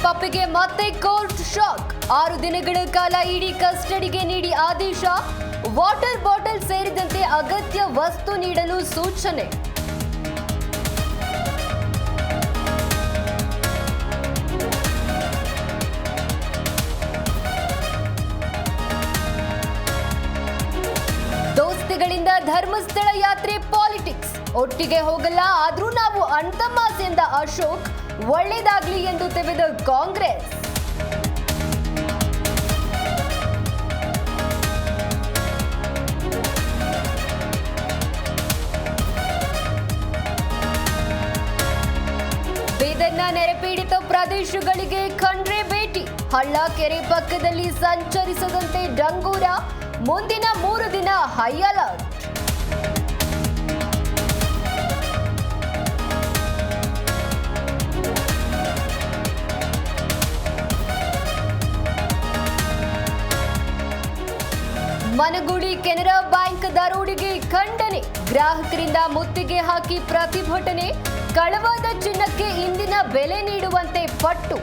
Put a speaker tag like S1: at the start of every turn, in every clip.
S1: ಪಪ್ಪಿಗೆ ಮತ್ತೆ court shock. 6 ದಿನಗಳ ಕಾಲ ಇಡಿ ಕಸ್ಟಡಿಗೆ ನೀಡಿ ಆದೇಶ. ವಾಟರ್ ಬಾಟಲ್ ಸೇರಿದಂತೆ ಅಗತ್ಯ ವಸ್ತು ನೀಡಲು ಸೂಚನೆ. ದೋಸ್ತಿಗಳಿಂದ ಧರ್ಮಸ್ಥಳ ಯಾತ್ರೆ ಪಾಲಿಟಿಕ್ಸ್. ಒಟ್ಟಿಗೆ ಹೋಗಲ್ಲ, ಆದ್ರೂ ನಾವು ಅಣ್ತಮ್ಮಾಸ್ ಎಂದ ಅಶೋಕ್. ಒಳ್ಳೆಯದಾಗ್ಲಿ ಎಂದು ತೆಗೆದ ಕಾಂಗ್ರೆಸ್. ಬೀದರ್ನ ನೆರೆಪೀಡಿತ ಪ್ರದೇಶಗಳಿಗೆ ಖಂಡ್ರೆ ಭೇಟಿ. ಹಳ್ಳ ಕೆರೆ ಪಕ್ಕದಲ್ಲಿ ಸಂಚರಿಸದಂತೆ ಡಂಗೂರ. ಮುಂದಿನ 3 ದಿನ high alert. Managuli Canara bank ದರೋಡೆಗೆ ಖಂಡನೆ. ಗ್ರಾಹಕರಿಂದ ಮುತ್ತಿಗೆ ಹಾಕಿ ಪ್ರತಿಭಟನೆ. ಕಳವಾದ ಚಿನ್ನಕ್ಕೆ ಇಂದಿನ ಬೆಲೆ ನೀಡುವಂತೆ ಪಟ್ಟು.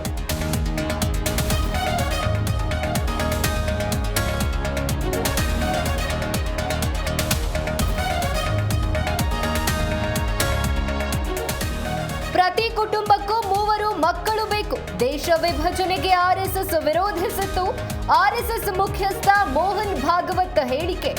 S1: ಪ್ರತಿ ಕುಟುಂಬಕ್ಕೂ 3 ಮಕ್ಕಳು ಬೇಕು. ದೇಶ ವಿಭಜನೆಗೆ ಆರ್ಎಸ್ಎಸ್ ವಿರೋಧಿಸಿತ್ತು. ಆರ್ಎಸ್ಎಸ್ ಮುಖ್ಯಸ್ಥ ಮೋಹನ್ ಭಾಗವತ್ ಹೇಳಿಕೆ.